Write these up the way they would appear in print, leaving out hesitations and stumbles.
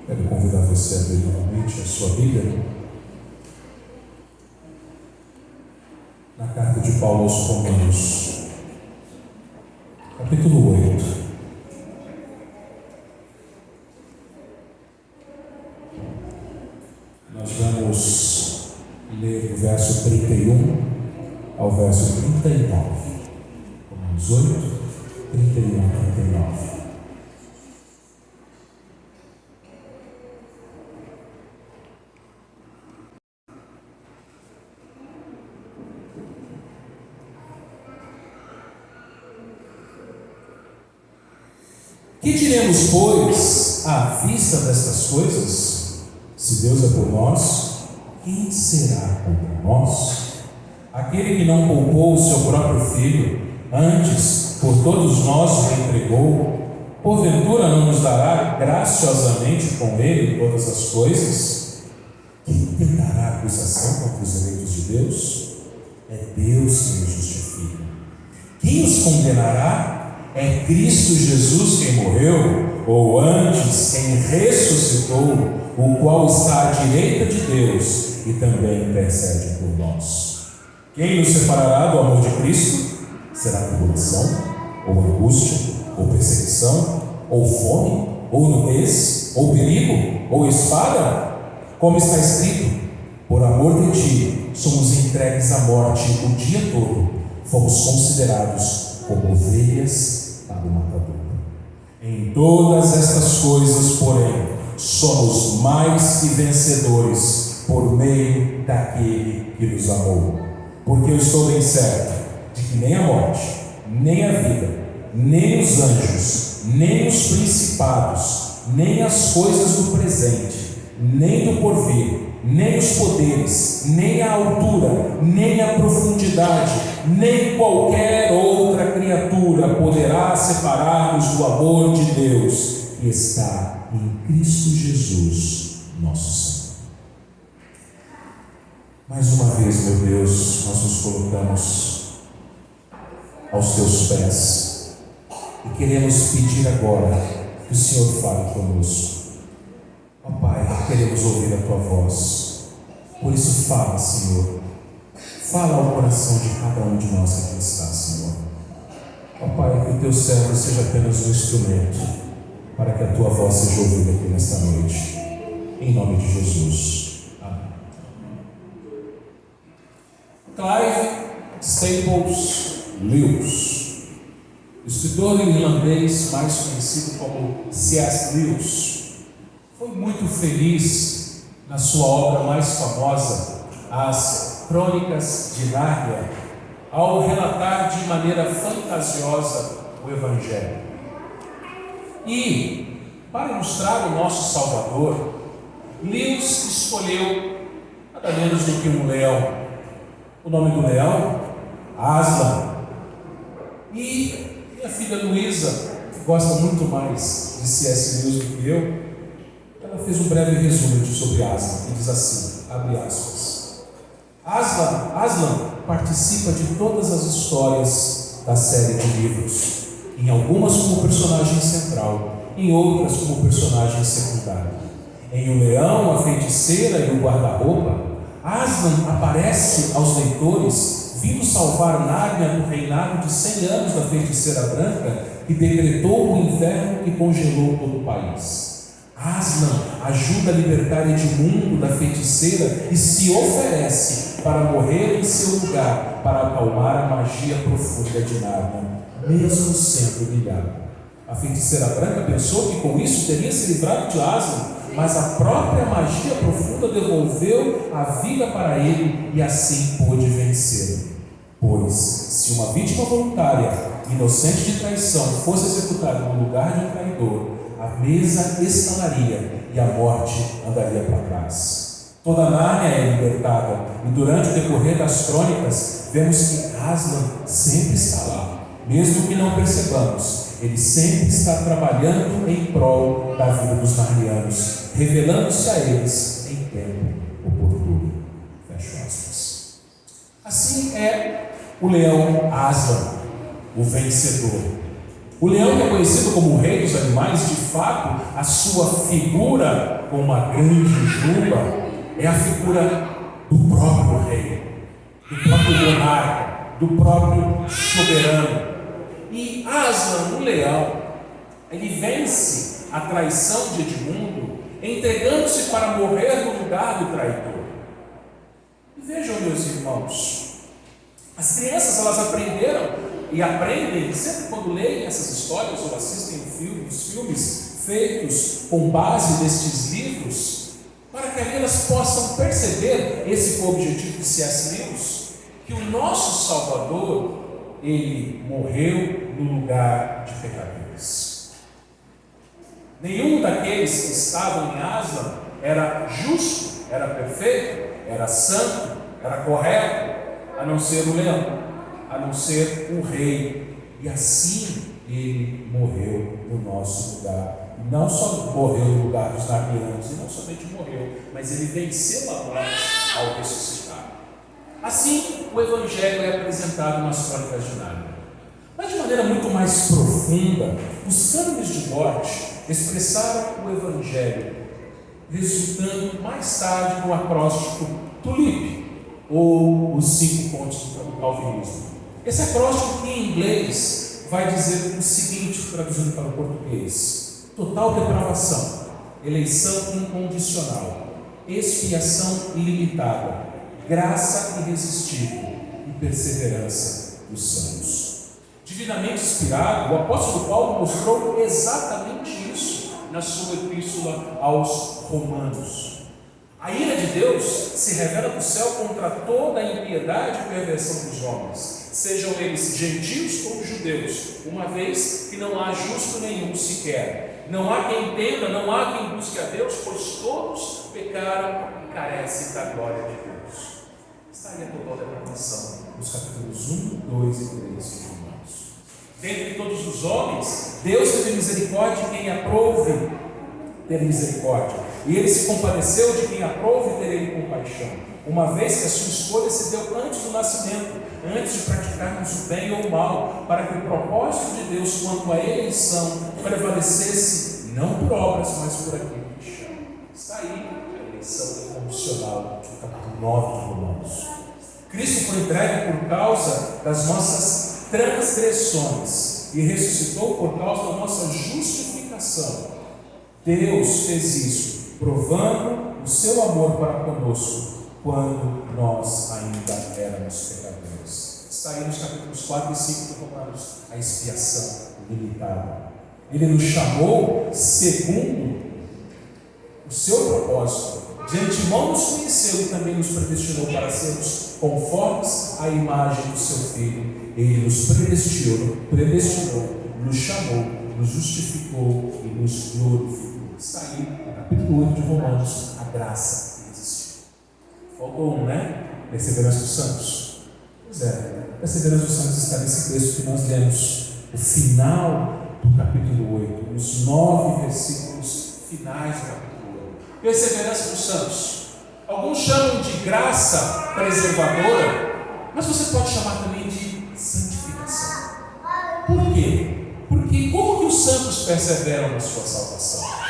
Quero convidar você a abrir novamente a sua Bíblia na carta de Paulo aos Romanos, capítulo 8. Nós vamos ler do verso 31 ao verso 39. Romanos 8, 31 a 39. Que diremos, pois, à vista destas coisas? Se Deus é por nós, quem será contra nós? Aquele que não poupou o seu próprio filho, antes por todos nós o entregou, porventura não nos dará graciosamente com ele todas as coisas? Quem tentará acusação contra os eleitos de Deus? É Deus que nos justifica. Quem os condenará? É Cristo Jesus quem morreu, ou antes, quem ressuscitou, o qual está à direita de Deus e também intercede por nós. Quem nos separará do amor de Cristo? Será tribulação, ou angústia, ou perseguição, ou fome, ou nudez, ou perigo, ou espada? Como está escrito: por amor de ti somos entregues à morte o dia todo, fomos considerados como ovelhas para o matador. Em todas estas coisas, porém, somos mais que vencedores por meio daquele que nos amou. Porque eu estou bem certo de que nem a morte, nem a vida, nem os anjos, nem os principados, nem as coisas do presente, nem do porvir, nem os poderes, nem a altura, nem a profundidade, nem qualquer outra criatura poderá separar-nos do amor de Deus que está em Cristo Jesus, nosso Senhor. Mais uma vez, meu Deus, nós nos colocamos aos teus pés e queremos pedir agora que o Senhor fale conosco. Ó Pai, queremos ouvir a Tua voz. Por isso fala, Senhor. Fala ao coração de cada um de nós que aqui está, Senhor. Ó Pai, que o Teu servo seja apenas um instrumento para que a Tua voz seja ouvida aqui nesta noite. Em nome de Jesus. Amém. Clive Staples Lewis, escritor irlandês mais conhecido como C.S. Lewis, foi muito feliz na sua obra mais famosa, As Crônicas de Nárnia, ao relatar de maneira fantasiosa o Evangelho. E, para ilustrar o nosso Salvador, Lewis escolheu nada menos do que um leão. O nome do leão? Aslan. E minha filha Luísa, que gosta muito mais de C.S. Lewis do que eu, ela fez um breve resumo sobre Aslan, que diz assim, abre aspas: Aslan participa de todas as histórias da série de livros, em algumas como personagem central, em outras como personagem secundário. Em O Leão, a Feiticeira e o Guarda-Roupa, Aslan aparece aos leitores vindo salvar Nárnia do reinado de 100 anos da Feiticeira Branca, que decretou o inverno e congelou todo o país. Aslan ajuda a libertar Edmundo da feiticeira e se oferece para morrer em seu lugar, para acalmar a magia profunda de Nárnia, mesmo sendo humilhado. A Feiticeira Branca pensou que com isso teria se livrado de Aslan, mas a própria magia profunda devolveu a vida para ele e assim pôde vencê-lo. Pois, se uma vítima voluntária, inocente de traição, fosse executada no lugar de um traidor, a mesa estalaria e a morte andaria para trás. Toda Nárnia é libertada, e durante o decorrer das crônicas, vemos que Aslan sempre está lá, mesmo que não percebamos. Ele sempre está trabalhando em prol da vida dos narnianos, revelando-se a eles em tempo oportuno. Fecho aspas. Assim é o leão Aslan, o vencedor. O leão, que é conhecido como o rei dos animais, de fato, a sua figura com uma grande juba é a figura do próprio rei, do próprio monarca, do próprio soberano. E Aslan, o leão, ele vence a traição de Edmundo, entregando-se para morrer no lugar do traidor. E vejam, meus irmãos, as crianças, elas aprenderam e aprendem sempre quando leem essas histórias ou assistem os filmes feitos com base nestes livros, para que ali elas possam perceber, esse foi o objetivo de C.S. Lewis, que o nosso Salvador, ele morreu no lugar de pecadores. Nenhum daqueles que estavam em Aslan era justo, era perfeito, era santo, era correto, a não ser o leão, a não ser o rei. E assim ele morreu no nosso lugar. Não só morreu no lugar dos narnianos, e não somente morreu, mas ele venceu a morte ao ressuscitar. Assim, o Evangelho é apresentado nas Crônicas de Nárnia. Mas de maneira muito mais profunda, os cânones de Dort expressaram o Evangelho, resultando mais tarde no acróstico Tulip, ou os 5 pontos do calvinismo. Esse acróstico, que em inglês vai dizer o seguinte, traduzindo para o português: total depravação, eleição incondicional, expiação ilimitada, graça irresistível e perseverança dos santos. Divinamente inspirado, o apóstolo Paulo mostrou exatamente isso na sua epístola aos Romanos. A ira de Deus se revela do céu contra toda a impiedade e perversão dos homens, sejam eles gentios ou judeus, uma vez que não há justo nenhum sequer. Não há quem entenda, não há quem busque a Deus, pois todos pecaram e carecem da glória de Deus. Está aí a total depravação, nos capítulos 1, 2 e 3 de Romanos. Dentre todos os homens, Deus teve misericórdia de quem aprouve ter misericórdia. E ele se compadeceu de quem aprouve ter ele compaixão, uma vez que a sua escolha se deu antes do nascimento, antes de praticarmos o bem ou o mal, para que o propósito de Deus quanto à eleição prevalecesse, não por obras, mas por aquele que chama. Está aí a eleição incondicional do capítulo 9 de Romanos. Cristo foi entregue por causa das nossas transgressões e ressuscitou por causa da nossa justificação. Deus fez isso, provando o seu amor para conosco, quando nós ainda éramos pecadores. Está aí nos capítulos 4 e 5 de Romanos, a expiação limitada. Ele nos chamou segundo o seu propósito. De antemão nos conheceu e também nos predestinou para sermos conformes à imagem do seu Filho. Ele nos predestinou, nos chamou, nos justificou e nos glorificou. Está aí, no capítulo 8 de Romanos, a graça existiu. Faltou um, né? Perseverança dos santos. Pois é, perseverança dos santos está nesse texto que nós lemos, o final do capítulo 8, os 9 versículos finais do capítulo 8. Perseverança dos santos. Alguns chamam de graça preservadora, mas você pode chamar também de santificação. Por quê? Porque como que os santos perseveram na sua salvação?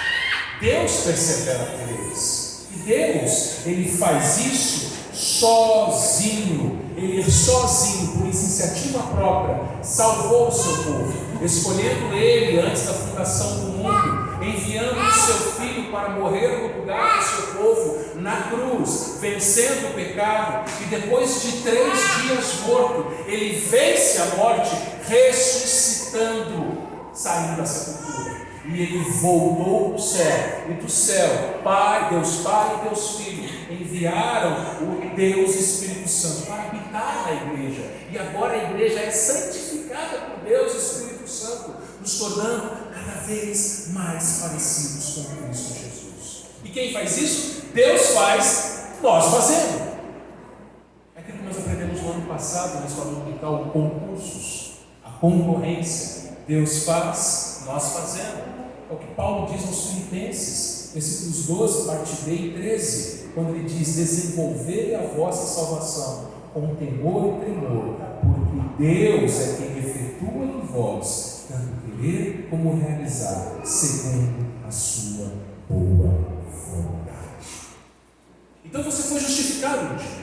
Deus persevera por eles. E Deus, ele faz isso sozinho. Ele sozinho, por iniciativa própria, salvou o seu povo, escolhendo ele antes da fundação do mundo, enviando o seu Filho para morrer no lugar do seu povo, na cruz, vencendo o pecado, e depois de 3 dias morto, ele vence a morte, ressuscitando, saindo da sepultura. E ele voltou para o céu, e do céu, Deus Pai e Deus Filho enviaram o Deus Espírito Santo para habitar na igreja. E agora a igreja é santificada por Deus Espírito Santo, nos tornando cada vez mais parecidos com Cristo Jesus. E quem faz isso? Deus faz, nós fazemos. É aquilo que nós aprendemos no ano passado na escola dominical, concursos, a concorrência. Deus faz, nós fazemos. É o que Paulo diz nos Filipenses, versículos 12, parte B e 13, quando ele diz: desenvolvei a vossa salvação com temor e tremor, porque Deus é quem efetua em vós, tanto querer como realizar, segundo a sua boa vontade. Então você foi justificado um dia.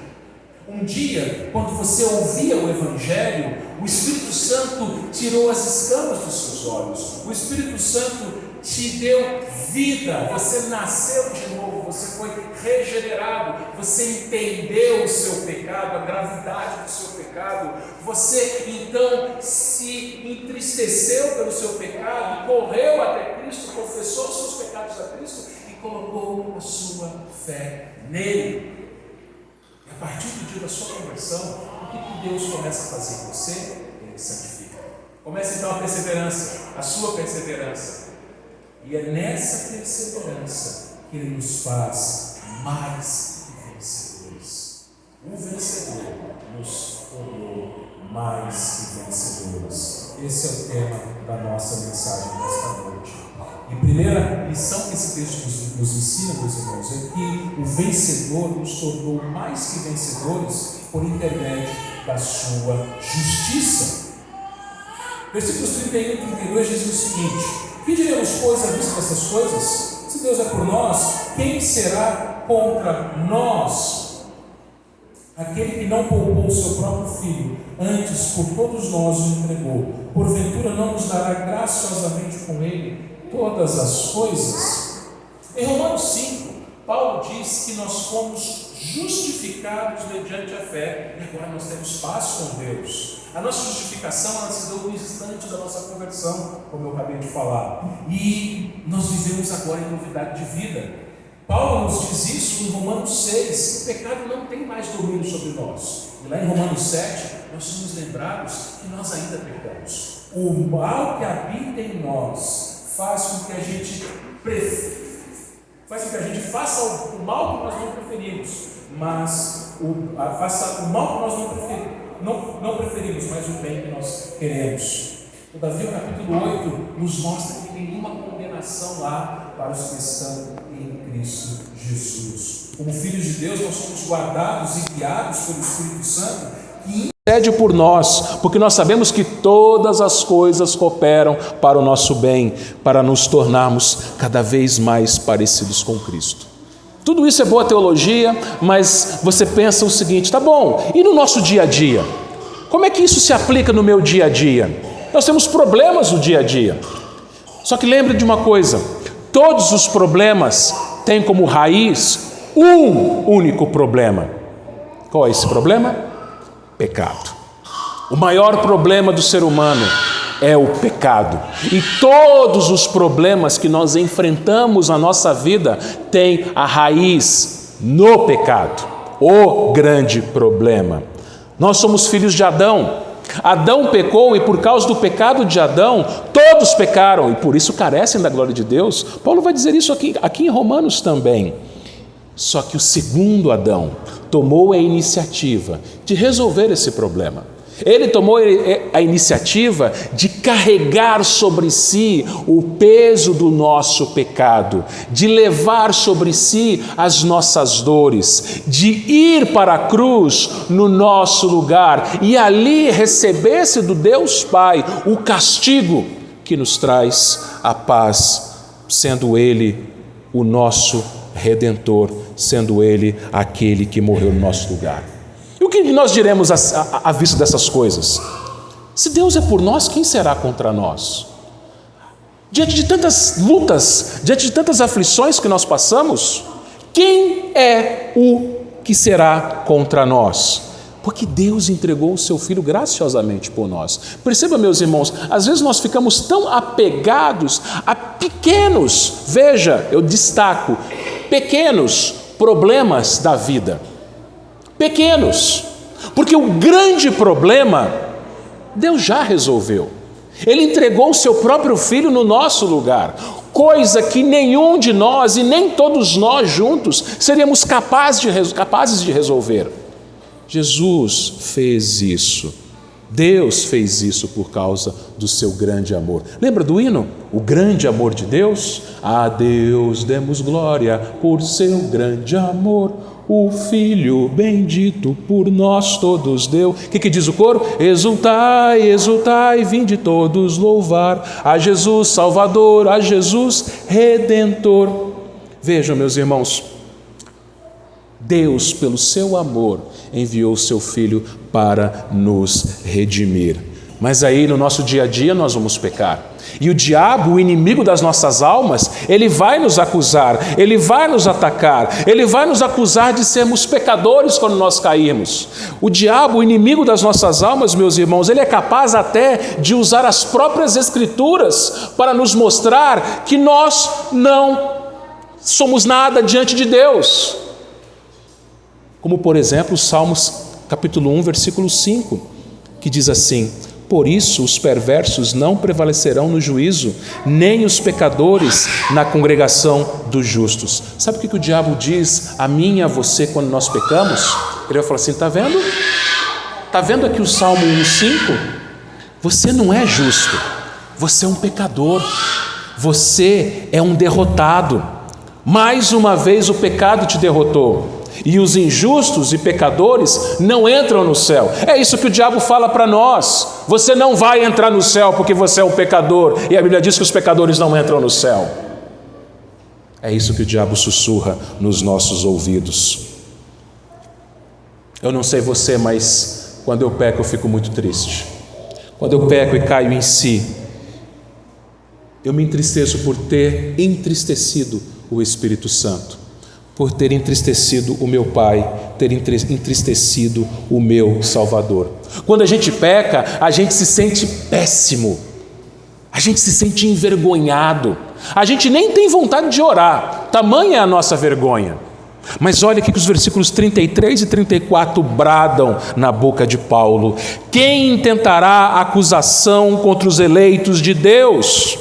Um dia, quando você ouvia o Evangelho, o Espírito Santo tirou as escamas dos seus olhos. O Espírito Santo te deu vida. Você nasceu de novo, você foi regenerado. Você entendeu o seu pecado, a gravidade do seu pecado. Você então se entristeceu pelo seu pecado, correu até Cristo, confessou os seus pecados a Cristo e colocou a sua fé nele. A partir do dia da sua conversão, o que Deus começa a fazer em você? Ele santifica. Começa então a perseverança, a sua perseverança. E é nessa perseverança que Ele nos faz mais que vencedores. O vencedor nos tornou mais que vencedores. Esse é o tema da nossa mensagem nesta noite. E a primeira lição que esse texto nos ensina, meus irmãos, é que o vencedor nos tornou mais que vencedores por intermédio da sua justiça. Versículos 31 e 32 dizem o seguinte: que diremos, pois, à vista dessas coisas? Se Deus é por nós, quem será contra nós? Aquele que não poupou o seu próprio filho, antes por todos nós o entregou, porventura não nos dará graciosamente com ele todas as coisas? Em Romanos 5, Paulo diz que nós fomos justificados mediante a fé, e agora nós temos paz com Deus. A nossa justificação, ela se deu no instante da nossa conversão, como eu acabei de falar, e nós vivemos agora em novidade de vida. Paulo nos diz isso em Romanos 6, que o pecado não tem mais domínio sobre nós. E lá em Romanos 7, nós somos lembrados que nós ainda pecamos. O mal que habita em nós faz com que a gente faça o mal que nós não preferimos, mas faça o mal que nós não preferimos, mas o bem que nós queremos. Todavia, o capítulo 8 nos mostra que tem nenhuma condenação lá para os que estão em Cristo Jesus. Como filhos de Deus, nós somos guardados e guiados pelo Espírito Santo, que intercede por nós, porque nós sabemos que todas as coisas cooperam para o nosso bem, para nos tornarmos cada vez mais parecidos com Cristo. Tudo isso é boa teologia, mas você pensa o seguinte: tá bom, e no nosso dia a dia? Como é que isso se aplica no meu dia a dia? Nós temos problemas no dia a dia. Só que lembre de uma coisa: todos os problemas têm como raiz um único problema. Qual é esse problema? Pecado. O maior problema do ser humano é o pecado. E todos os problemas que nós enfrentamos na nossa vida têm a raiz no pecado. O grande problema. Nós somos filhos de Adão. Adão pecou e por causa do pecado de Adão, todos pecaram e por isso carecem da glória de Deus. Paulo vai dizer isso aqui em Romanos também. Só que o segundo Adão tomou a iniciativa de resolver esse problema. Ele tomou a iniciativa de carregar sobre si o peso do nosso pecado, de levar sobre si as nossas dores, de ir para a cruz no nosso lugar e ali recebesse do Deus Pai o castigo que nos traz a paz, sendo Ele o nosso Redentor, sendo Ele aquele que morreu no nosso lugar. E o que nós diremos à vista dessas coisas? Se Deus é por nós, quem será contra nós? Diante de tantas lutas, diante de tantas aflições que nós passamos, quem é o que será contra nós? Porque Deus entregou o seu Filho graciosamente por nós. Perceba, meus irmãos, às vezes nós ficamos tão apegados a pequenos, veja, eu destaco, pequenos problemas da vida. Pequenos, porque o grande problema Deus já resolveu. Ele entregou o seu próprio Filho no nosso lugar, coisa que nenhum de nós e nem todos nós juntos seríamos capazes de resolver. Jesus fez isso Deus fez isso por causa do seu grande amor. Lembra do hino? O grande amor de Deus? A Deus demos glória por seu grande amor, o Filho bendito por nós todos deu. O que diz o coro? Exultai, exultai, vinde todos louvar a Jesus Salvador, a Jesus Redentor. Vejam, meus irmãos, Deus, pelo seu amor, enviou o seu Filho para nos redimir. Mas aí no nosso dia a dia nós vamos pecar. E o diabo, o inimigo das nossas almas, ele vai nos acusar, ele vai nos atacar, ele vai nos acusar de sermos pecadores quando nós cairmos. O diabo, o inimigo das nossas almas, meus irmãos, ele é capaz até de usar as próprias Escrituras para nos mostrar que nós não somos nada diante de Deus. Como, por exemplo, Salmos capítulo 1, versículo 5, que diz assim: por isso os perversos não prevalecerão no juízo, nem os pecadores na congregação dos justos. Sabe o que o diabo diz a mim e a você quando nós pecamos? Ele vai falar assim: está vendo? Está vendo aqui o Salmo 1,5? Você não é justo, você é um pecador, você é um derrotado. Mais uma vez o pecado te derrotou. E os injustos e pecadores não entram no céu. É isso que o diabo fala para nós. Você não vai entrar no céu porque você é um pecador. E a Bíblia diz que os pecadores não entram no céu. É isso que o diabo sussurra nos nossos ouvidos. Eu não sei você, mas quando eu peco eu fico muito triste. Quando eu peco e caio em si, eu me entristeço por ter entristecido o Espírito Santo, por ter entristecido o meu Pai, ter entristecido o meu Salvador. Quando a gente peca, a gente se sente péssimo, a gente se sente envergonhado, a gente nem tem vontade de orar, tamanha é a nossa vergonha. Mas olha aqui que os versículos 33 e 34 bradam na boca de Paulo: quem intentará acusação contra os eleitos de Deus?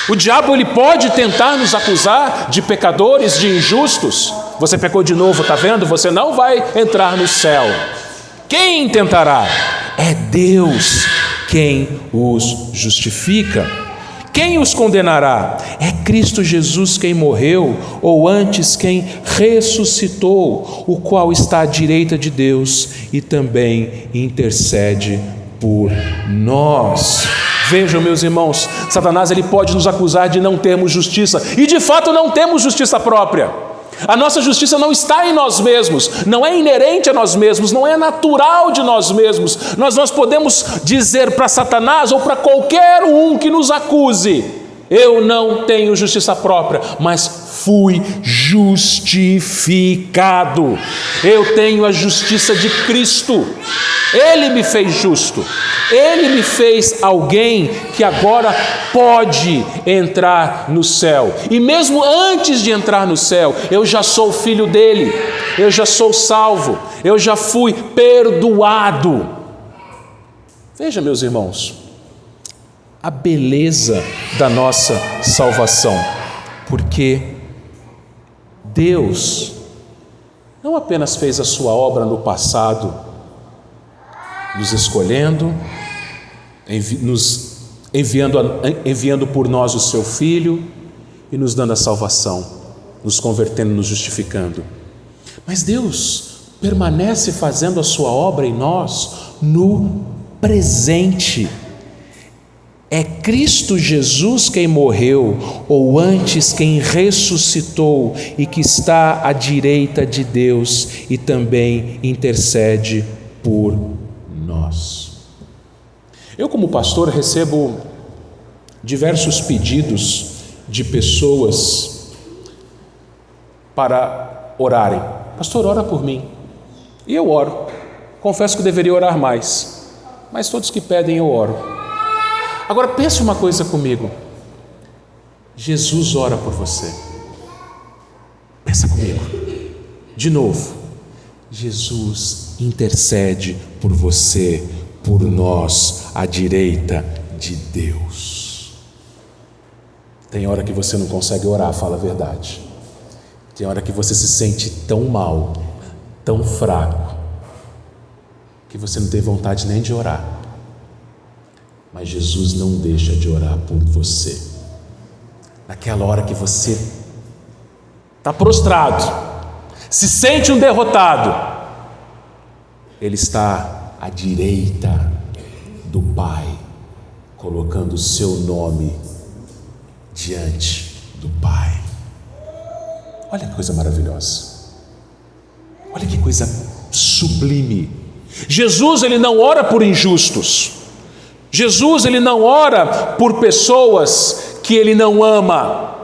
O diabo, ele pode tentar nos acusar de pecadores, de injustos. Você pecou de novo, está vendo? Você não vai entrar no céu. Quem tentará? É Deus quem os justifica. Quem os condenará? É Cristo Jesus quem morreu, ou antes quem ressuscitou, o qual está à direita de Deus e também intercede por nós. Vejam, meus irmãos, Satanás ele pode nos acusar de não termos justiça, e de fato não temos justiça própria. A nossa justiça não está em nós mesmos, não é inerente a nós mesmos, não é natural de nós mesmos. Nós podemos dizer para Satanás ou para qualquer um que nos acuse: eu não tenho justiça própria, mas fui justificado. Eu tenho a justiça de Cristo. Ele me fez justo. Ele me fez alguém que agora pode entrar no céu. E mesmo antes de entrar no céu, eu já sou filho dele. Eu já sou salvo. Eu já fui perdoado. Veja, meus irmãos, a beleza da nossa salvação. Porque Deus não apenas fez a sua obra no passado, nos escolhendo, enviando por nós o seu Filho e nos dando a salvação, nos convertendo, nos justificando. Mas Deus permanece fazendo a sua obra em nós no presente. É Cristo Jesus quem morreu, ou antes quem ressuscitou e que está à direita de Deus e também intercede por nós. Eu, como pastor, recebo diversos pedidos de pessoas para orarem. Pastor, ora por mim. E eu oro. Confesso que deveria orar mais, mas todos que pedem eu oro. Agora pense uma coisa comigo. Jesus ora por você. Pensa comigo. De novo. Jesus intercede por você, por nós, à direita de Deus. Tem hora que você não consegue orar, fala a verdade. Tem hora que você se sente tão mal, tão fraco, que você não tem vontade nem de orar. Mas Jesus não deixa de orar por você. Naquela hora que você está prostrado, se sente um derrotado, Ele está à direita do Pai, colocando o seu nome diante do Pai. Olha que coisa maravilhosa. Olha que coisa sublime. Jesus, Ele não ora por injustos. Jesus, Ele não ora por pessoas que Ele não ama.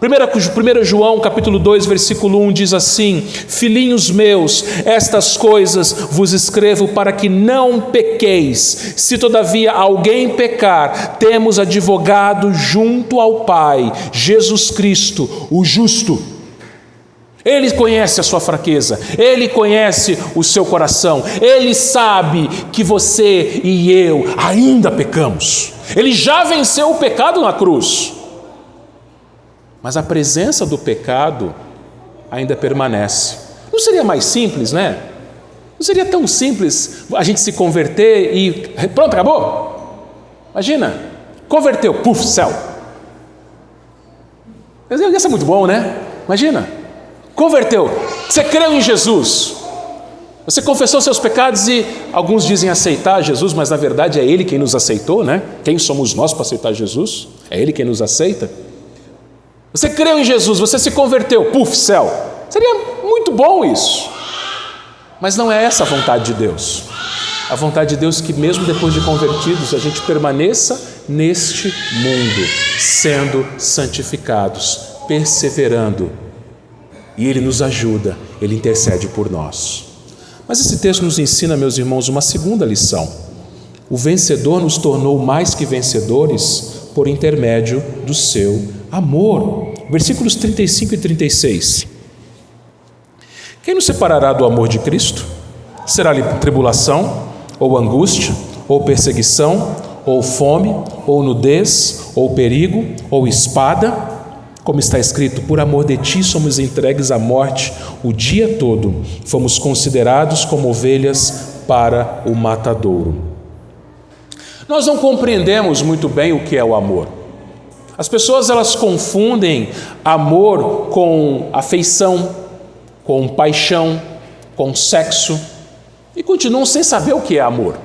1 João capítulo 2, versículo 1 diz assim: filhinhos meus, estas coisas vos escrevo para que não pequeis. Se todavia alguém pecar, temos advogado junto ao Pai, Jesus Cristo, o justo. Ele conhece a sua fraqueza, Ele conhece o seu coração, Ele sabe que você e eu ainda pecamos. Ele já venceu o pecado na cruz, mas a presença do pecado ainda permanece. Não seria mais simples, né? Não seria tão simples a gente se converter e pronto, acabou? Imagina, converteu, puf, céu. Ia ser muito bom, né? Imagina, converteu, você creu em Jesus, você confessou seus pecados e alguns dizem aceitar Jesus, mas na verdade é Ele quem nos aceitou, né? Quem somos nós para aceitar Jesus? É Ele quem nos aceita. Você creu em Jesus, você se converteu, puf, céu. Seria muito bom isso. Mas não é essa a vontade de Deus. A vontade de Deus é que mesmo depois de convertidos, a gente permaneça neste mundo, sendo santificados, perseverando. E Ele nos ajuda, Ele intercede por nós. Mas esse texto nos ensina, meus irmãos, uma segunda lição. O vencedor nos tornou mais que vencedores por intermédio do seu amor. Versículos 35 e 36. Quem nos separará do amor de Cristo? Será-lhe tribulação, ou angústia, ou perseguição, ou fome, ou nudez, ou perigo, ou espada? Como está escrito, por amor de ti somos entregues à morte o dia todo, fomos considerados como ovelhas para o matadouro. Nós não compreendemos muito bem o que é o amor. As pessoas, elas confundem amor com afeição, com paixão, com sexo, e continuam sem saber o que é amor.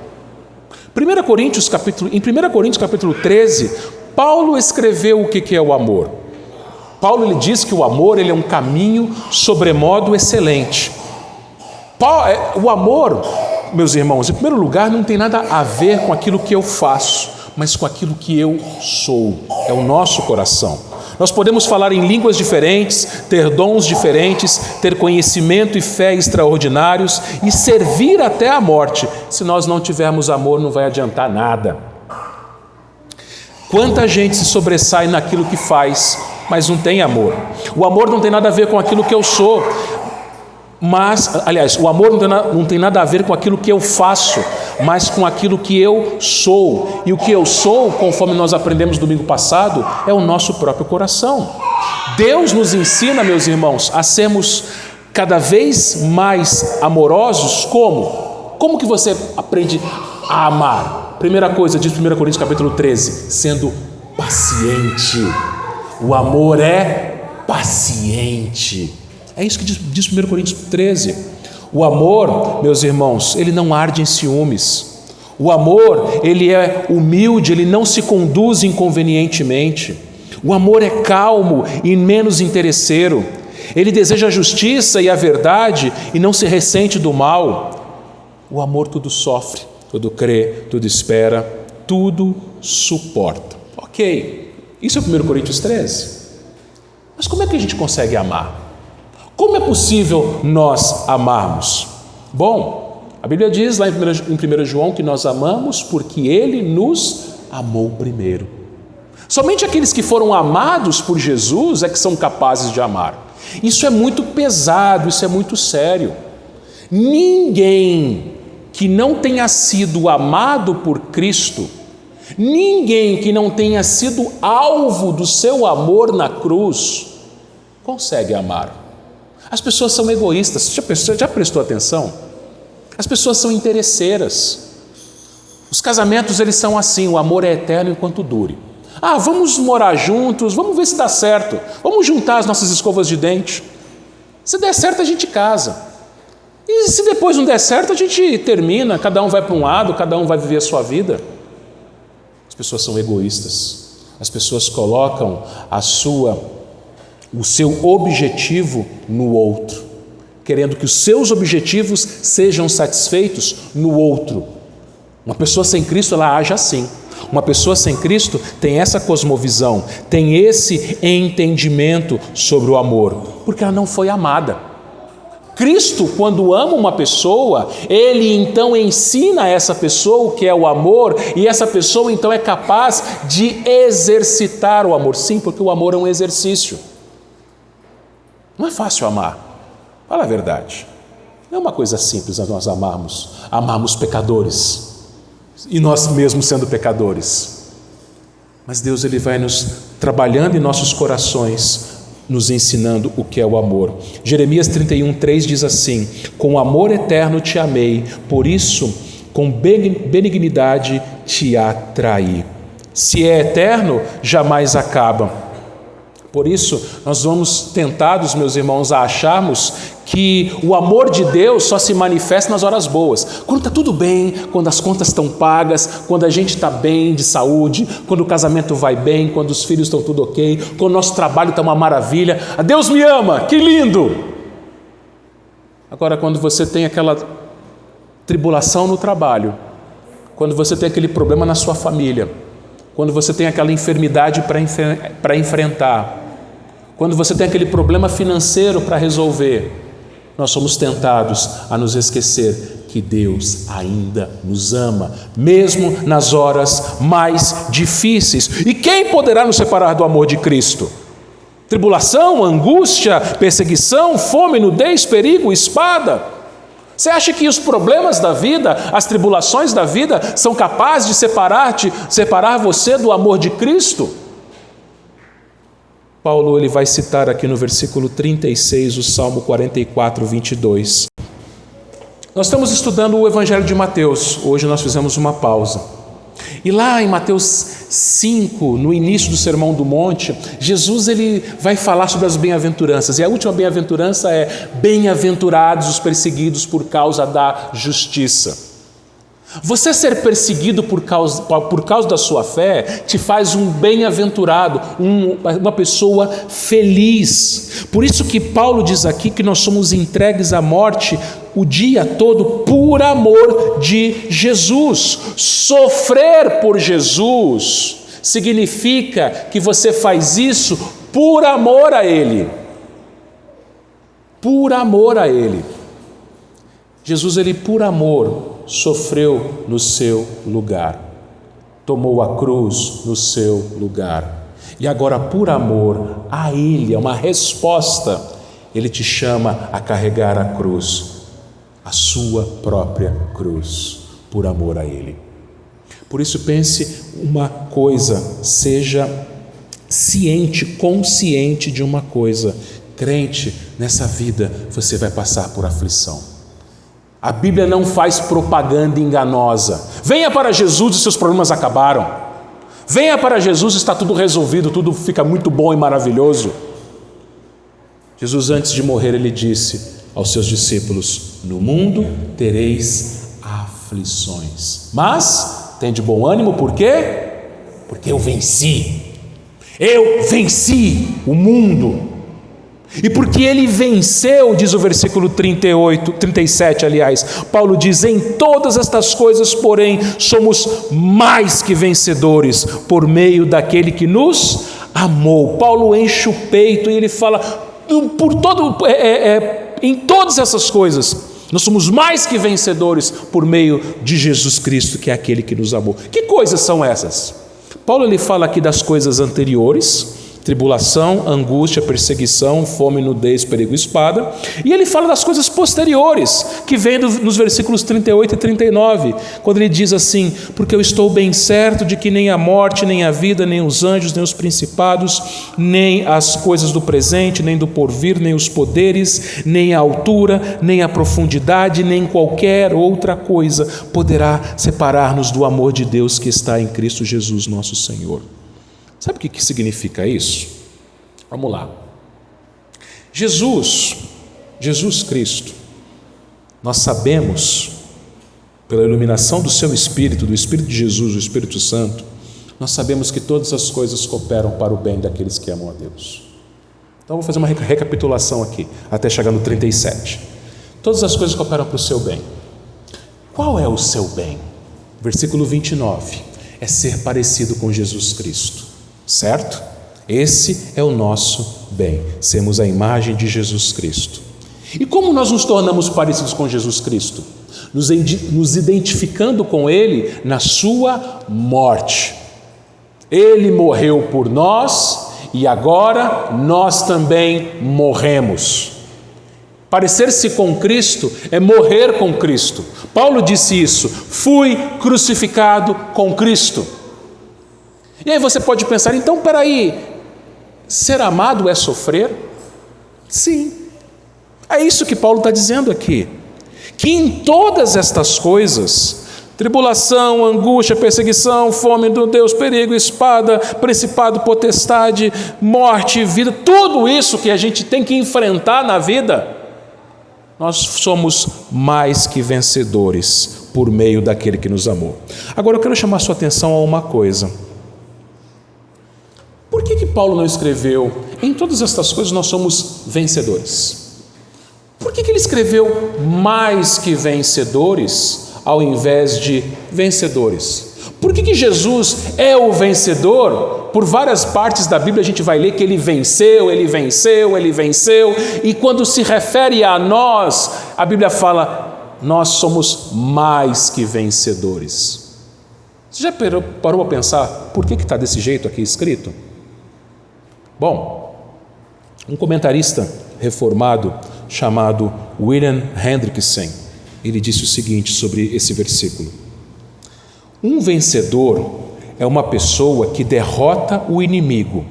Em 1 Coríntios capítulo 13, Paulo escreveu o que é o amor. Paulo, ele diz que o amor, ele é um caminho sobremodo excelente. O amor, meus irmãos, em primeiro lugar, não tem nada a ver com aquilo que eu faço, mas com aquilo que eu sou. É o nosso coração. Nós podemos falar em línguas diferentes, ter dons diferentes, ter conhecimento e fé extraordinários e servir até a morte. Se nós não tivermos amor, não vai adiantar nada. Quanta gente se sobressai naquilo que faz, mas não tem amor. O amor não tem nada a ver com aquilo que eu sou, o amor não tem nada a ver com aquilo que eu faço, mas com aquilo que eu sou. E o que eu sou, conforme nós aprendemos domingo passado, é o nosso próprio coração. Deus nos ensina, meus irmãos, a sermos cada vez mais amorosos. Como? Como que você aprende a amar? Primeira coisa, diz 1 Coríntios capítulo 13, sendo paciente. O amor é paciente. É isso que diz 1 Coríntios 13. O amor, meus irmãos, ele não arde em ciúmes. O amor, ele é humilde, ele não se conduz inconvenientemente. O amor é calmo e menos interesseiro. Ele deseja a justiça e a verdade e não se ressente do mal. O amor tudo sofre, tudo crê, tudo espera, tudo suporta. Ok, isso é 1 Coríntios 13. Mas como é que a gente consegue amar? Como é possível nós amarmos? Bom, a Bíblia diz lá em 1 João que nós amamos porque Ele nos amou primeiro. Somente aqueles que foram amados por Jesus é que são capazes de amar. Isso é muito pesado, isso é muito sério. Ninguém que não tenha sido amado por Cristo, ninguém que não tenha sido alvo do seu amor na cruz, consegue amar. As pessoas são egoístas. Já prestou atenção? As pessoas são interesseiras. Os casamentos, eles são assim, o amor é eterno enquanto dure. Vamos morar juntos, vamos ver se dá certo. Vamos juntar as nossas escovas de dente. Se der certo, a gente casa. E se depois não der certo, a gente termina, cada um vai para um lado, cada um vai viver a sua vida. As pessoas são egoístas. As pessoas colocam o seu objetivo no outro, querendo que os seus objetivos sejam satisfeitos no outro. Uma pessoa sem Cristo, ela age assim. Uma pessoa sem Cristo tem essa cosmovisão, tem esse entendimento sobre o amor, porque ela não foi amada. Cristo, quando ama uma pessoa, ele então ensina a essa pessoa o que é o amor, e essa pessoa então é capaz de exercitar o amor. Sim, porque o amor é um exercício. Não é fácil amar, fala a verdade. Não é uma coisa simples nós amarmos pecadores, e nós mesmos sendo pecadores. Mas Deus, ele vai nos trabalhando em nossos corações, nos ensinando o que é o amor. Jeremias 31:3 diz assim: com amor eterno te amei, por isso com benignidade te atraí. Se é eterno, jamais acaba. Por isso, nós vamos tentados, meus irmãos, a acharmos que o amor de Deus só se manifesta nas horas boas. Quando está tudo bem, quando as contas estão pagas, quando a gente está bem de saúde, quando o casamento vai bem, quando os filhos estão tudo ok, quando o nosso trabalho está uma maravilha. Deus me ama, que lindo! Agora, quando você tem aquela tribulação no trabalho, quando você tem aquele problema na sua família, quando você tem aquela enfermidade para enfrentar, quando você tem aquele problema financeiro para resolver, nós somos tentados a nos esquecer que Deus ainda nos ama, mesmo nas horas mais difíceis. E quem poderá nos separar do amor de Cristo? Tribulação, angústia, perseguição, fome, nudez, perigo, espada? Você acha que os problemas da vida, as tribulações da vida são capazes de separar você do amor de Cristo? Paulo, ele vai citar aqui no versículo 36, o Salmo 44:22. Nós estamos estudando o Evangelho de Mateus. Hoje nós fizemos uma pausa. E lá em Mateus 5, no início do Sermão do Monte, Jesus, ele vai falar sobre as bem-aventuranças. E a última bem-aventurança é: bem-aventurados os perseguidos por causa da justiça. Você ser perseguido por causa da sua fé te faz um bem-aventurado, uma pessoa feliz. Por isso que Paulo diz aqui que nós somos entregues à morte o dia todo por amor de Jesus. Sofrer por Jesus significa que você faz isso por amor a Ele. Por amor a Ele. Jesus, ele por amor sofreu no seu lugar, tomou a cruz no seu lugar, e agora por amor a Ele, é uma resposta, Ele te chama a carregar a cruz, a sua própria cruz, por amor a Ele. Por isso pense uma coisa, seja consciente de uma coisa: crente, nessa vida você vai passar por aflição. A Bíblia não faz propaganda enganosa. Venha para Jesus e seus problemas acabaram. Venha para Jesus e está tudo resolvido, tudo fica muito bom e maravilhoso. Jesus, antes de morrer, ele disse aos seus discípulos: no mundo tereis aflições, mas tem de bom ânimo, por quê? Porque eu venci o mundo. E porque ele venceu, diz o versículo 37, Paulo diz: em todas estas coisas, porém, somos mais que vencedores por meio daquele que nos amou. Paulo enche o peito e ele fala: em todas essas coisas, nós somos mais que vencedores por meio de Jesus Cristo, que é aquele que nos amou. Que coisas são essas? Paulo, ele fala aqui das coisas anteriores, tribulação, angústia, perseguição, fome, nudez, perigo e espada. E ele fala das coisas posteriores, que vem nos versículos 38 e 39, quando ele diz assim: porque eu estou bem certo de que nem a morte, nem a vida, nem os anjos, nem os principados, nem as coisas do presente, nem do porvir, nem os poderes, nem a altura, nem a profundidade, nem qualquer outra coisa poderá separar-nos do amor de Deus que está em Cristo Jesus, nosso Senhor. Sabe o que significa isso? Vamos lá. Jesus Cristo, nós sabemos, pela iluminação do seu Espírito, do Espírito de Jesus, do Espírito Santo, nós sabemos que todas as coisas cooperam para o bem daqueles que amam a Deus. Então vou fazer uma recapitulação aqui, até chegar no 37. Todas as coisas cooperam para o seu bem. Qual é o seu bem? Versículo 29, é ser parecido com Jesus Cristo, certo? Esse é o nosso bem, sermos a imagem de Jesus Cristo. E como nós nos tornamos parecidos com Jesus Cristo? Nos identificando com Ele na sua morte. Ele morreu por nós e agora nós também morremos. Parecer-se com Cristo é morrer com Cristo. Paulo disse isso: fui crucificado com Cristo. E aí você pode pensar, então peraí, ser amado é sofrer? Sim, é isso que Paulo está dizendo aqui, que em todas estas coisas, tribulação, angústia, perseguição, fome, nudez, perigo, espada, principado, potestade, morte, vida, tudo isso que a gente tem que enfrentar na vida, nós somos mais que vencedores por meio daquele que nos amou. Agora eu quero chamar a sua atenção a uma coisa. Por que Paulo não escreveu, em todas estas coisas nós somos vencedores? Por que ele escreveu mais que vencedores ao invés de vencedores? Por que Jesus é o vencedor? Por várias partes da Bíblia a gente vai ler que ele venceu, e quando se refere a nós, a Bíblia fala, nós somos mais que vencedores. Você já parou para pensar por que está desse jeito aqui escrito? Bom, um comentarista reformado chamado William Hendrickson, ele disse o seguinte sobre esse versículo: um vencedor é uma pessoa que derrota o inimigo.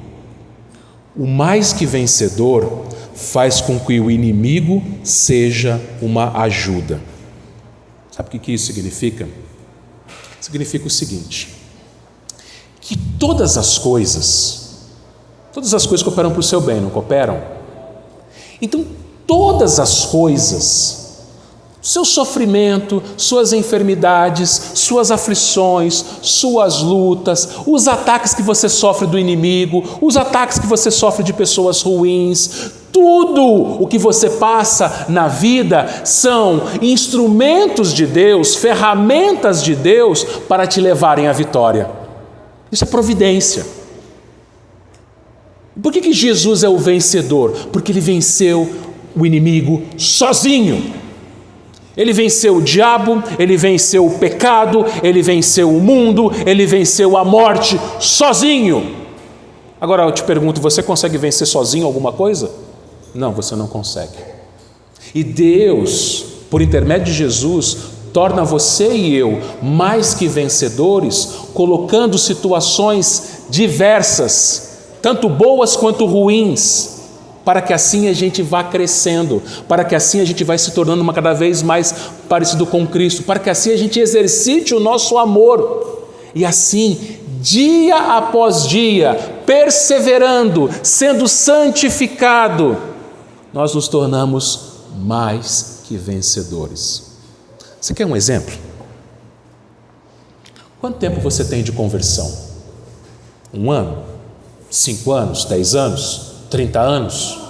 O mais que vencedor faz com que o inimigo seja uma ajuda. Sabe o que isso significa? Significa o seguinte: que todas as coisas cooperam para o seu bem, não cooperam? Então, todas as coisas, seu sofrimento, suas enfermidades, suas aflições, suas lutas, os ataques que você sofre do inimigo, os ataques que você sofre de pessoas ruins, tudo o que você passa na vida são instrumentos de Deus, ferramentas de Deus para te levarem à vitória. Isso é providência. Por que Jesus é o vencedor? Porque ele venceu o inimigo sozinho. Ele venceu o diabo, ele venceu o pecado, ele venceu o mundo, ele venceu a morte sozinho. Agora eu te pergunto, você consegue vencer sozinho alguma coisa? Não, você não consegue. E Deus, por intermédio de Jesus, torna você e eu mais que vencedores, colocando situações diversas, tanto boas quanto ruins, para que assim a gente vá crescendo, para que assim a gente vá se tornando cada vez mais parecido com Cristo, para que assim a gente exercite o nosso amor, e assim, dia após dia, perseverando, sendo santificado, nós nos tornamos mais que vencedores. Você quer um exemplo? Quanto tempo você tem de conversão? 1 ano? 5 anos? 10 anos? 30 anos?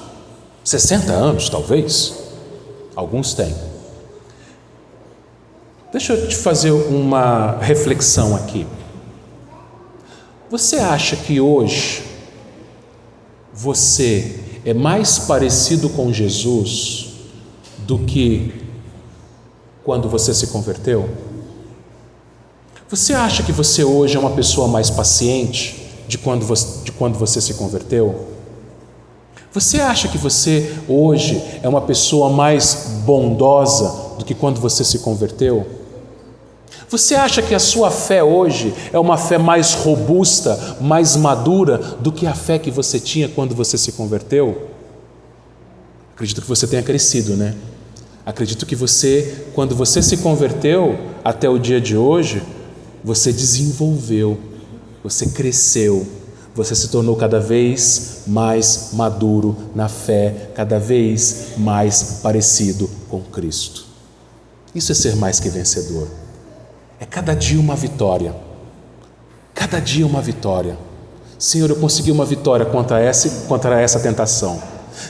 60 anos, talvez? Alguns têm. Deixa eu te fazer uma reflexão aqui. Você acha que hoje você é mais parecido com Jesus do que quando você se converteu? Você acha que você hoje é uma pessoa mais paciente de quando você se converteu? Você acha que você hoje é uma pessoa mais bondosa do que quando você se converteu? Você acha que a sua fé hoje é uma fé mais robusta, mais madura do que a fé que você tinha quando você se converteu? Acredito que você tenha crescido, né? Acredito que você, quando você se converteu até o dia de hoje, você desenvolveu, você cresceu, você se tornou cada vez mais maduro na fé, cada vez mais parecido com Cristo. Isso é ser mais que vencedor. É cada dia uma vitória. Cada dia uma vitória. Senhor, eu consegui uma vitória contra essa tentação.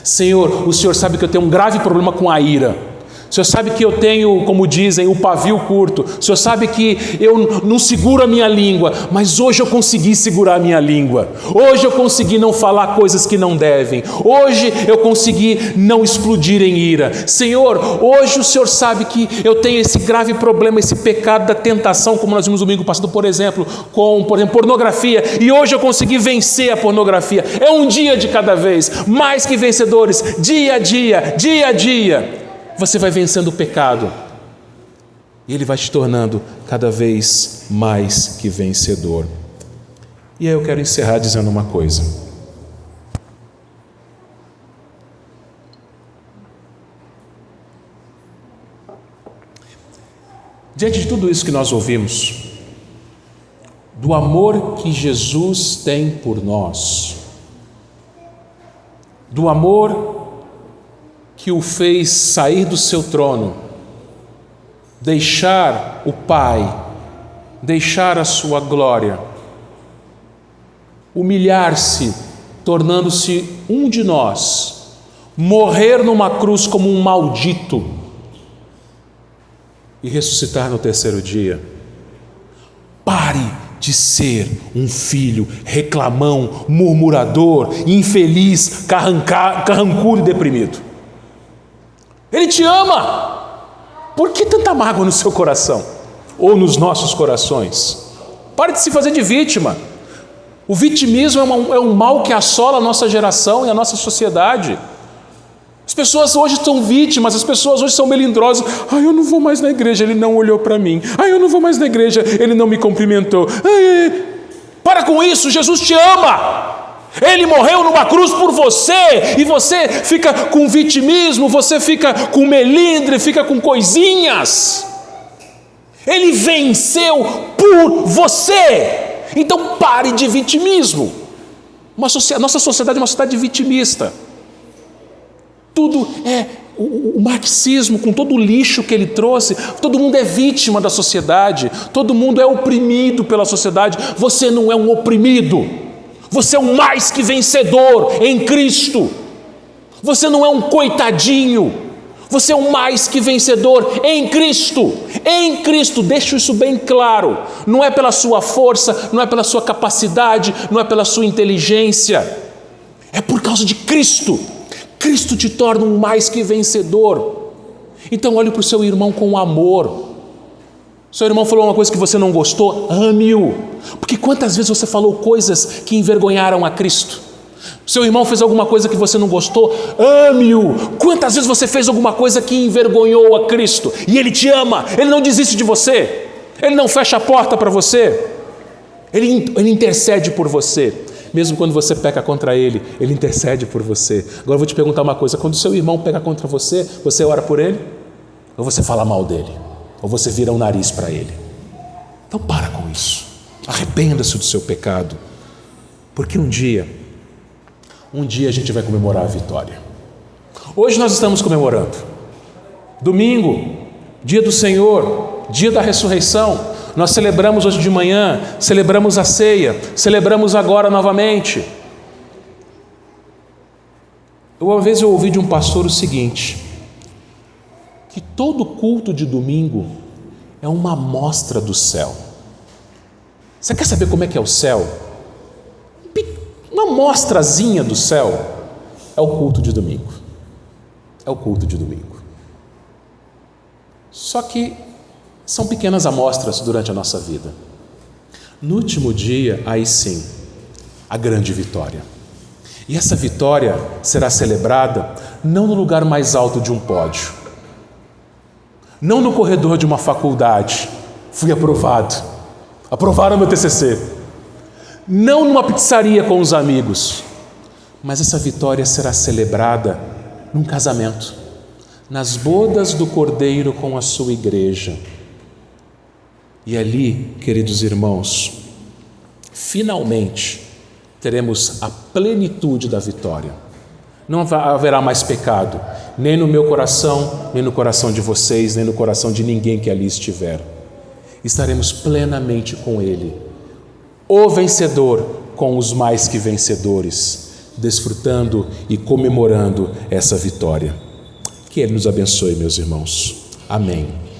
Senhor, o Senhor sabe que eu tenho um grave problema com a ira. O Senhor sabe que eu tenho, como dizem, o pavio curto. O Senhor sabe que eu não seguro a minha língua, mas hoje eu consegui segurar a minha língua. Hoje eu consegui não falar coisas que não devem. Hoje eu consegui não explodir em ira. Senhor, hoje o Senhor sabe que eu tenho esse grave problema, esse pecado da tentação, como nós vimos no domingo passado, por exemplo, com pornografia. E hoje eu consegui vencer a pornografia. É um dia de cada vez, mais que vencedores, dia a dia, dia a dia. Você vai vencendo o pecado e ele vai te tornando cada vez mais que vencedor. E aí eu quero encerrar dizendo uma coisa. Diante de tudo isso que nós ouvimos, do amor que Jesus tem por nós, do amor que o fez sair do seu trono, deixar o Pai, deixar a sua glória, humilhar-se, tornando-se um de nós, morrer numa cruz como um maldito e ressuscitar no terceiro dia. Pare de ser um filho reclamão, murmurador, infeliz, carrancudo e deprimido. Ele te ama. Por que tanta mágoa no seu coração? Ou nos nossos corações? Pare de se fazer de vítima. O vitimismo é um mal que assola a nossa geração e a nossa sociedade. As pessoas hoje são vítimas, as pessoas hoje são melindrosas. Eu não vou mais na igreja, ele não olhou para mim. Eu não vou mais na igreja, ele não me cumprimentou. Para com isso, Jesus te ama. Ele morreu numa cruz por você, e você fica com vitimismo, você fica com melindre, fica com coisinhas. Ele venceu por você. Então pare de vitimismo. Nossa sociedade é uma sociedade vitimista. Tudo é o marxismo, com todo o lixo que ele trouxe. Todo mundo é vítima da sociedade, todo mundo é oprimido pela sociedade. Você não é um oprimido. Você é um mais que vencedor em Cristo. Você não é um coitadinho. Você é um mais que vencedor em Cristo. Em Cristo, deixo isso bem claro. Não é pela sua força, não é pela sua capacidade, não é pela sua inteligência. É por causa de Cristo. Cristo te torna um mais que vencedor. Então olhe para o seu irmão com amor. Seu irmão falou uma coisa que você não gostou, ame-o. Porque quantas vezes você falou coisas que envergonharam a Cristo? Seu irmão fez alguma coisa que você não gostou, ame-o. Quantas vezes você fez alguma coisa que envergonhou a Cristo? E Ele te ama, Ele não desiste de você, Ele não fecha a porta para você, Ele intercede por você. Mesmo quando você peca contra Ele, Ele intercede por você. Agora eu vou te perguntar uma coisa, quando seu irmão peca contra você, você ora por ele? Ou você fala mal dele? Ou você vira o nariz para ele? Então para com isso, arrependa-se do seu pecado, porque um dia a gente vai comemorar a vitória. Hoje nós estamos comemorando, domingo, dia do Senhor, dia da ressurreição. Nós celebramos hoje de manhã, celebramos a ceia, celebramos agora novamente. Uma vez eu ouvi de um pastor o seguinte, que todo culto de domingo é uma amostra do céu. Você quer saber como é que é o céu? Uma amostrazinha do céu é o culto de domingo. É o culto de domingo. Só que são pequenas amostras durante a nossa vida. No último dia, aí sim, a grande vitória. E essa vitória será celebrada não no lugar mais alto de um pódio, não no corredor de uma faculdade, fui aprovado, aprovaram meu TCC, não numa pizzaria com os amigos, mas essa vitória será celebrada num casamento, nas bodas do Cordeiro com a sua igreja. E ali, queridos irmãos, finalmente teremos a plenitude da vitória. Não haverá mais pecado, nem no meu coração, nem no coração de vocês, nem no coração de ninguém que ali estiver. Estaremos plenamente com Ele, o vencedor com os mais que vencedores, desfrutando e comemorando essa vitória. Que Ele nos abençoe, meus irmãos. Amém.